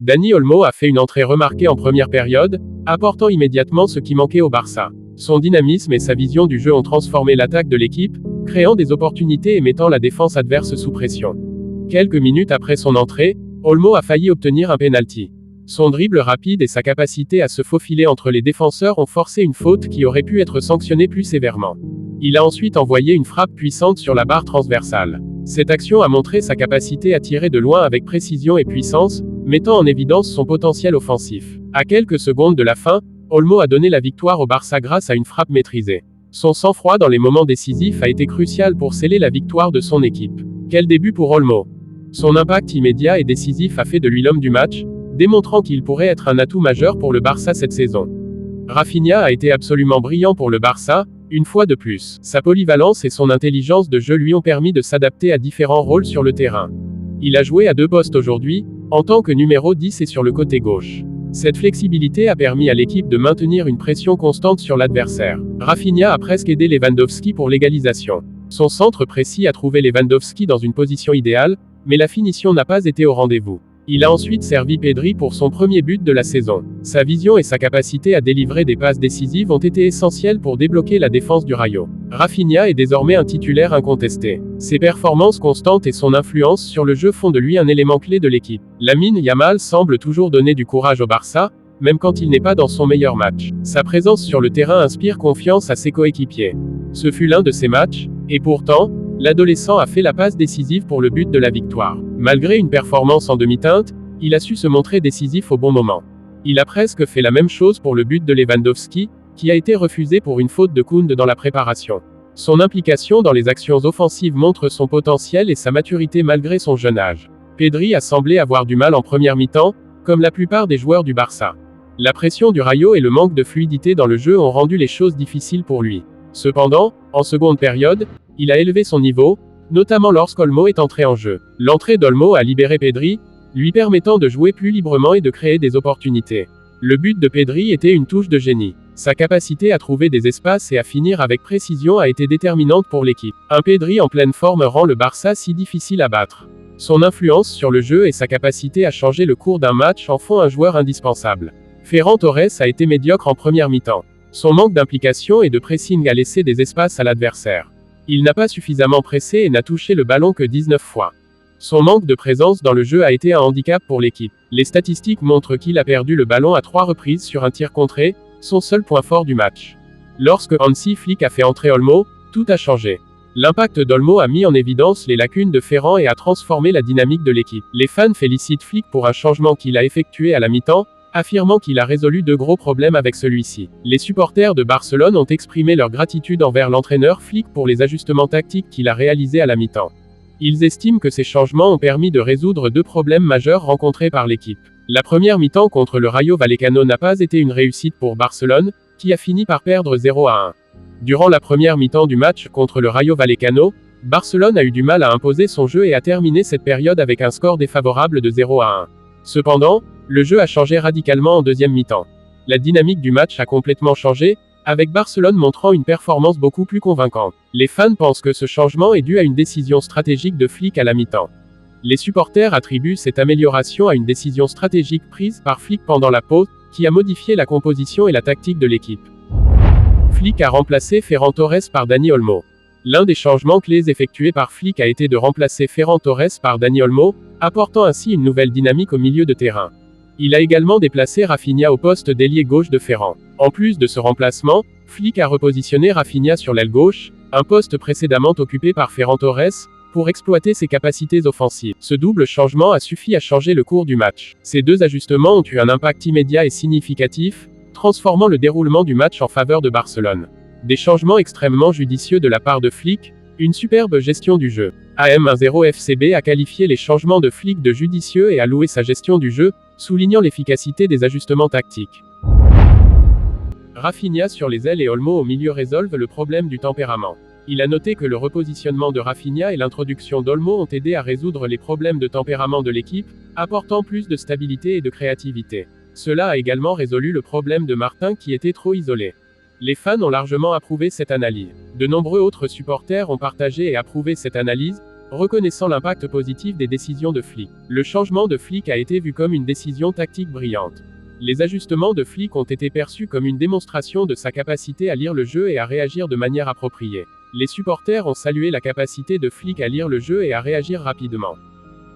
Dani Olmo a fait une entrée remarquée en première période, apportant immédiatement ce qui manquait au Barça. Son dynamisme et sa vision du jeu ont transformé l'attaque de l'équipe, créant des opportunités et mettant la défense adverse sous pression. Quelques minutes après son entrée, Olmo a failli obtenir un penalty. Son dribble rapide et sa capacité à se faufiler entre les défenseurs ont forcé une faute qui aurait pu être sanctionnée plus sévèrement. Il a ensuite envoyé une frappe puissante sur la barre transversale. Cette action a montré sa capacité à tirer de loin avec précision et puissance, mettant en évidence son potentiel offensif. À quelques secondes de la fin, Olmo a donné la victoire au Barça grâce à une frappe maîtrisée. Son sang-froid dans les moments décisifs a été crucial pour sceller la victoire de son équipe. Quel début pour Olmo! Son impact immédiat et décisif a fait de lui l'homme du match, démontrant qu'il pourrait être un atout majeur pour le Barça cette saison. Rafinha a été absolument brillant pour le Barça, une fois de plus. Sa polyvalence et son intelligence de jeu lui ont permis de s'adapter à différents rôles sur le terrain. Il a joué à 2 postes aujourd'hui, en tant que numéro 10 et sur le côté gauche. Cette flexibilité a permis à l'équipe de maintenir une pression constante sur l'adversaire. Rafinha a presque aidé Lewandowski pour l'égalisation. Son centre précis a trouvé Lewandowski dans une position idéale, mais la finition n'a pas été au rendez-vous. Il a ensuite servi Pedri pour son premier but de la saison. Sa vision et sa capacité à délivrer des passes décisives ont été essentielles pour débloquer la défense du Rayo. Rafinha est désormais un titulaire incontesté. Ses performances constantes et son influence sur le jeu font de lui un élément clé de l'équipe. Lamine Yamal semble toujours donner du courage au Barça, même quand il n'est pas dans son meilleur match. Sa présence sur le terrain inspire confiance à ses coéquipiers. Ce fut l'un de ses matchs, et pourtant, l'adolescent a fait la passe décisive pour le but de la victoire. Malgré une performance en demi-teinte, il a su se montrer décisif au bon moment. Il a presque fait la même chose pour le but de Lewandowski, qui a été refusé pour une faute de Koundé dans la préparation. Son implication dans les actions offensives montre son potentiel et sa maturité malgré son jeune âge. Pedri a semblé avoir du mal en première mi-temps, comme la plupart des joueurs du Barça. La pression du Rayo et le manque de fluidité dans le jeu ont rendu les choses difficiles pour lui. Cependant, en seconde période, il a élevé son niveau, notamment lorsqu'Olmo est entré en jeu. L'entrée d'Olmo a libéré Pedri, lui permettant de jouer plus librement et de créer des opportunités. Le but de Pedri était une touche de génie. Sa capacité à trouver des espaces et à finir avec précision a été déterminante pour l'équipe. Un Pedri en pleine forme rend le Barça si difficile à battre. Son influence sur le jeu et sa capacité à changer le cours d'un match en font un joueur indispensable. Ferran Torres a été médiocre en première mi-temps. Son manque d'implication et de pressing a laissé des espaces à l'adversaire. Il n'a pas suffisamment pressé et n'a touché le ballon que 19 fois. Son manque de présence dans le jeu a été un handicap pour l'équipe. Les statistiques montrent qu'il a perdu le ballon à 3 reprises sur un tir contré, son seul point fort du match. Lorsque Hansi Flick a fait entrer Olmo, tout a changé. L'impact d'Olmo a mis en évidence les lacunes de Ferran et a transformé la dynamique de l'équipe. Les fans félicitent Flick pour un changement qu'il a effectué à la mi-temps, affirmant qu'il a résolu 2 gros problèmes avec celui-ci. Les supporters de Barcelone ont exprimé leur gratitude envers l'entraîneur Flick pour les ajustements tactiques qu'il a réalisés à la mi-temps. Ils estiment que ces changements ont permis de résoudre 2 problèmes majeurs rencontrés par l'équipe. La première mi-temps contre le Rayo Vallecano n'a pas été une réussite pour Barcelone, qui a fini par perdre 0-1. Durant la première mi-temps du match contre le Rayo Vallecano, Barcelone a eu du mal à imposer son jeu et a terminé cette période avec un score défavorable de 0-1. Cependant, le jeu a changé radicalement en deuxième mi-temps. La dynamique du match a complètement changé, avec Barcelone montrant une performance beaucoup plus convaincante. Les fans pensent que ce changement est dû à une décision stratégique de Flick à la mi-temps. Les supporters attribuent cette amélioration à une décision stratégique prise par Flick pendant la pause, qui a modifié la composition et la tactique de l'équipe. Flick a remplacé Ferran Torres par Dani Olmo. L'un des changements clés effectués par Flick a été de remplacer Ferran Torres par Dani Olmo, apportant ainsi une nouvelle dynamique au milieu de terrain. Il a également déplacé Rafinha au poste d'ailier gauche de Ferran. En plus de ce remplacement, Flick a repositionné Rafinha sur l'aile gauche, un poste précédemment occupé par Ferran Torres, pour exploiter ses capacités offensives. Ce double changement a suffi à changer le cours du match. Ces 2 ajustements ont eu un impact immédiat et significatif, transformant le déroulement du match en faveur de Barcelone. Des changements extrêmement judicieux de la part de Flick, une superbe gestion du jeu. AM10FCB a qualifié les changements de Flick de judicieux et a loué sa gestion du jeu, soulignant l'efficacité des ajustements tactiques. Rafinha sur les ailes et Olmo au milieu résolvent le problème du tempérament. Il a noté que le repositionnement de Rafinha et l'introduction d'Olmo ont aidé à résoudre les problèmes de tempérament de l'équipe, apportant plus de stabilité et de créativité. Cela a également résolu le problème de Martin qui était trop isolé. Les fans ont largement approuvé cette analyse. De nombreux autres supporters ont partagé et approuvé cette analyse, reconnaissant l'impact positif des décisions de Flick. Le changement de Flick a été vu comme une décision tactique brillante. Les ajustements de Flick ont été perçus comme une démonstration de sa capacité à lire le jeu et à réagir de manière appropriée. Les supporters ont salué la capacité de Flick à lire le jeu et à réagir rapidement.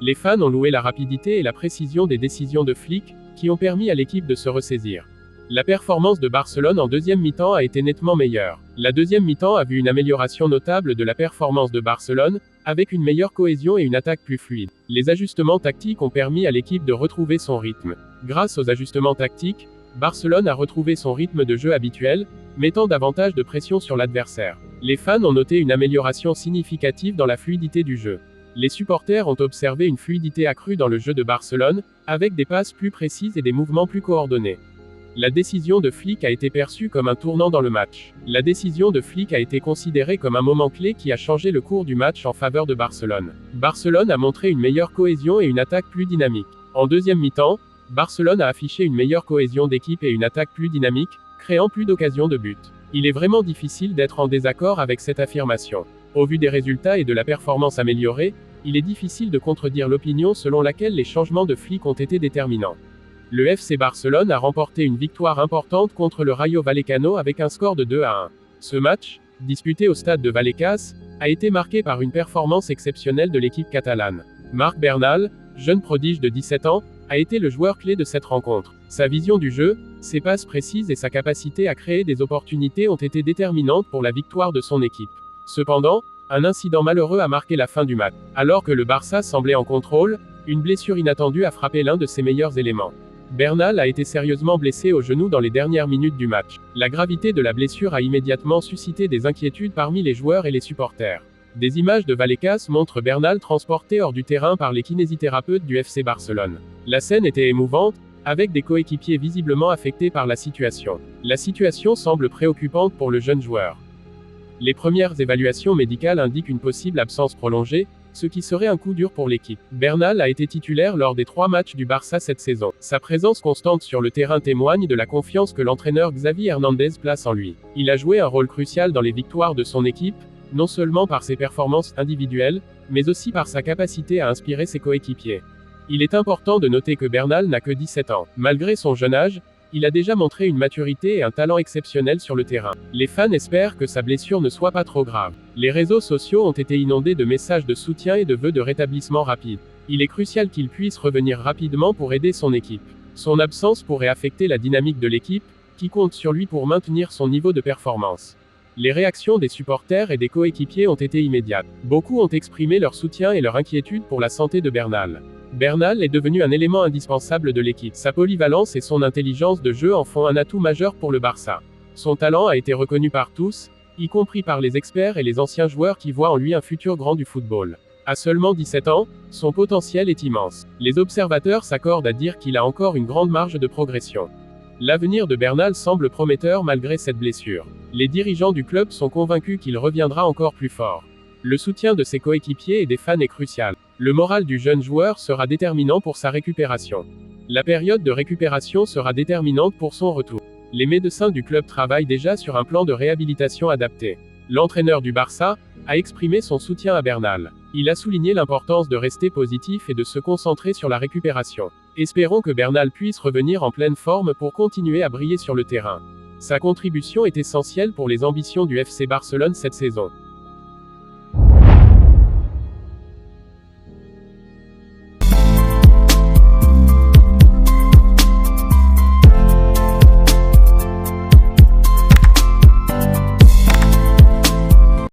Les fans ont loué la rapidité et la précision des décisions de Flick, qui ont permis à l'équipe de se ressaisir. La performance de Barcelone en deuxième mi-temps a été nettement meilleure. La deuxième mi-temps a vu une amélioration notable de la performance de Barcelone, avec une meilleure cohésion et une attaque plus fluide. Les ajustements tactiques ont permis à l'équipe de retrouver son rythme. Grâce aux ajustements tactiques, Barcelone a retrouvé son rythme de jeu habituel, mettant davantage de pression sur l'adversaire. Les fans ont noté une amélioration significative dans la fluidité du jeu. Les supporters ont observé une fluidité accrue dans le jeu de Barcelone, avec des passes plus précises et des mouvements plus coordonnés. La décision de Flick a été perçue comme un tournant dans le match. La décision de Flick a été considérée comme un moment clé qui a changé le cours du match en faveur de Barcelone. Barcelone a montré une meilleure cohésion et une attaque plus dynamique. En deuxième mi-temps, Barcelone a affiché une meilleure cohésion d'équipe et une attaque plus dynamique, créant plus d'occasions de but. Il est vraiment difficile d'être en désaccord avec cette affirmation. Au vu des résultats et de la performance améliorée, il est difficile de contredire l'opinion selon laquelle les changements de Flick ont été déterminants. Le FC Barcelone a remporté une victoire importante contre le Rayo Vallecano avec un score de 2-1. Ce match, disputé au stade de Vallecas, a été marqué par une performance exceptionnelle de l'équipe catalane. Marc Bernal, jeune prodige de 17 ans, a été le joueur clé de cette rencontre. Sa vision du jeu, ses passes précises et sa capacité à créer des opportunités ont été déterminantes pour la victoire de son équipe. Cependant, un incident malheureux a marqué la fin du match. Alors que le Barça semblait en contrôle, une blessure inattendue a frappé l'un de ses meilleurs éléments. Bernal a été sérieusement blessé au genou dans les dernières minutes du match. La gravité de la blessure a immédiatement suscité des inquiétudes parmi les joueurs et les supporters. Des images de Vallecas montrent Bernal transporté hors du terrain par les kinésithérapeutes du FC Barcelone. La scène était émouvante, avec des coéquipiers visiblement affectés par la situation. La situation semble préoccupante pour le jeune joueur. Les premières évaluations médicales indiquent une possible absence prolongée, ce qui serait un coup dur pour l'équipe. Bernal a été titulaire lors des 3 matchs du Barça cette saison. Sa présence constante sur le terrain témoigne de la confiance que l'entraîneur Xavi Hernandez place en lui. Il a joué un rôle crucial dans les victoires de son équipe, non seulement par ses performances individuelles, mais aussi par sa capacité à inspirer ses coéquipiers. Il est important de noter que Bernal n'a que 17 ans. Malgré son jeune âge, il a déjà montré une maturité et un talent exceptionnel sur le terrain. Les fans espèrent que sa blessure ne soit pas trop grave. Les réseaux sociaux ont été inondés de messages de soutien et de vœux de rétablissement rapide. Il est crucial qu'il puisse revenir rapidement pour aider son équipe. Son absence pourrait affecter la dynamique de l'équipe, qui compte sur lui pour maintenir son niveau de performance. Les réactions des supporters et des coéquipiers ont été immédiates. Beaucoup ont exprimé leur soutien et leur inquiétude pour la santé de Bernal. Bernal est devenu un élément indispensable de l'équipe. Sa polyvalence et son intelligence de jeu en font un atout majeur pour le Barça. Son talent a été reconnu par tous, y compris par les experts et les anciens joueurs qui voient en lui un futur grand du football. À seulement 17 ans, son potentiel est immense. Les observateurs s'accordent à dire qu'il a encore une grande marge de progression. L'avenir de Bernal semble prometteur malgré cette blessure. Les dirigeants du club sont convaincus qu'il reviendra encore plus fort. Le soutien de ses coéquipiers et des fans est crucial. Le moral du jeune joueur sera déterminant pour sa récupération. La période de récupération sera déterminante pour son retour. Les médecins du club travaillent déjà sur un plan de réhabilitation adapté. L'entraîneur du Barça a exprimé son soutien à Bernal. Il a souligné l'importance de rester positif et de se concentrer sur la récupération. Espérons que Bernal puisse revenir en pleine forme pour continuer à briller sur le terrain. Sa contribution est essentielle pour les ambitions du FC Barcelone cette saison.